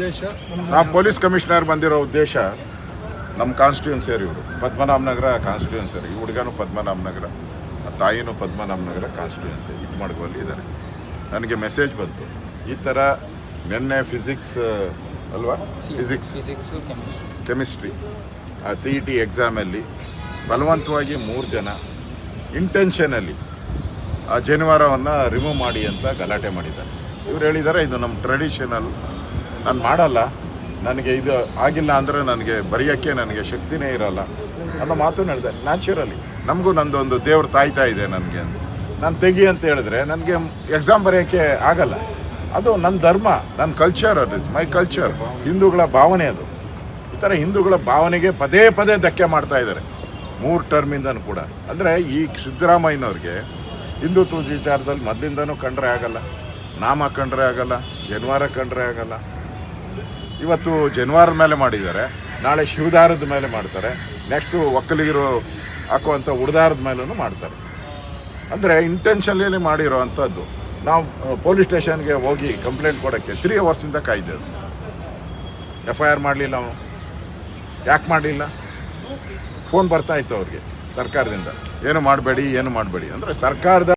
ಉದ್ದೇಶ police commissioner ಬಂದಿರೋ ಉದ್ದೇಶ ನಮ್ಮ ಕಾನ್ಸ್ಟಿಟ್ಯೂನ್ಸಿಯರ್ ಇವರು ಪದ್ಮನಾಭನಗರ ಕಾನ್ಸ್ಟಿಟ್ಯೂನ್ಸಿಯರ್ ಈ ಹುಡುಗನೂ ಪದ್ಮನಾಭನಗರ ತಾಯಿನೂ ಪದ್ಮನಾಭನಗರ ಕಾನ್ಸ್ಟಿಟ್ಯೂನ್ಸಿ ಇದು ಮಾಡ್ಕೊಳ್ಳಿ ಇದ್ದಾರೆ. ನನಗೆ ಮೆಸೇಜ್ ಬಂತು ಈ ಥರ ನಿನ್ನೆ ಫಿಸಿಕ್ಸ್ ಅಲ್ವಾ ಫಿಸಿಕ್ಸು ಕೆಮಿಸ್ಟ್ರಿ CET ಎಕ್ಸಾಮಲ್ಲಿ ಬಲವಂತವಾಗಿ 3 ಜನ ಇಂಟೆನ್ಷನಲ್ಲಿ ಆ ಜನಿವಾರವನ್ನು ರಿಮೂವ್ ಮಾಡಿ ಅಂತ ಗಲಾಟೆ ಮಾಡಿದ್ದಾರೆ. ಇವ್ರು ಹೇಳಿದ್ದಾರೆ ಇದು ನಮ್ಮ ಟ್ರೆಡಿಷನಲ್, ನಾನು ಮಾಡಲ್ಲ, ನನಗೆ ಇದು ಆಗಿಲ್ಲ ಅಂದರೆ ನನಗೆ ಬರೆಯೋಕ್ಕೆ ನನಗೆ ಶಕ್ತಿನೇ ಇರಲ್ಲ ಅನ್ನೋ ಮಾತು ನಡೆದೆ. ನ್ಯಾಚುರಲಿ ನಮಗೂ ನಂದೊಂದು ದೇವ್ರು ತಾಯ್ತಾ ಇದೆ ನನಗೆ ಅಂತ ನಾನು ತೆಗಿ ಅಂತ ಹೇಳಿದ್ರೆ ನನಗೆ ಎಕ್ಸಾಮ್ ಬರೆಯೋಕ್ಕೆ ಆಗಲ್ಲ. ಅದು ನನ್ನ ಧರ್ಮ, ನನ್ನ ಕಲ್ಚರ್, ಅದು ಇಸ್ ಮೈ ಕಲ್ಚರ್. ಹಿಂದೂಗಳ ಭಾವನೆ ಅದು. ಈ ಥರ ಹಿಂದೂಗಳ ಭಾವನೆಗೆ ಪದೇ ಪದೇ ಧಕ್ಕೆ ಮಾಡ್ತಾ ಇದ್ದಾರೆ 3 ಟರ್ಮಿಂದನೂ ಕೂಡ. ಅಂದರೆ ಈ ಸಿದ್ದರಾಮಯ್ಯನವ್ರಿಗೆ ಹಿಂದುತ್ವ ವಿಚಾರದಲ್ಲಿ ಮೊದಲಿಂದನೂ ಕಂಡ್ರೆ ಆಗಲ್ಲ, ನಾಮ ಕಂಡ್ರೆ ಆಗಲ್ಲ, ಜನಿವಾರ ಕಂಡ್ರೆ ಆಗಲ್ಲ. ಇವತ್ತು ಜನಿವಾರದ ಮೇಲೆ ಮಾಡಿದ್ದಾರೆ, ನಾಳೆ ಶಿವದಾರದ ಮೇಲೆ ಮಾಡ್ತಾರೆ, ನೆಕ್ಸ್ಟು ಒಕ್ಕಲಿಗರು ಹಾಕುವಂಥ ಉಡ್ದಾರದ ಮೇಲೂ ಮಾಡ್ತಾರೆ. ಅಂದರೆ ಇಂಟೆನ್ಷನ್ಲಿ ಮಾಡಿರೋ ಅಂಥದ್ದು. ನಾವು ಪೊಲೀಸ್ ಸ್ಟೇಷನ್ಗೆ ಹೋಗಿ ಕಂಪ್ಲೇಂಟ್ ಕೊಡೋಕ್ಕೆ 3 ಅವರ್ಸಿಂದ ಕಾಯ್ದೆವು. FIR ಮಾಡಲಿಲ್ಲ, ಅವನು ಯಾಕೆ ಮಾಡಲಿಲ್ಲ? ಫೋನ್ ಬರ್ತಾಯಿತ್ತು ಅವ್ರಿಗೆ ಸರ್ಕಾರದಿಂದ, ಏನು ಮಾಡಬೇಡಿ ಅಂದರೆ ಸರ್ಕಾರದ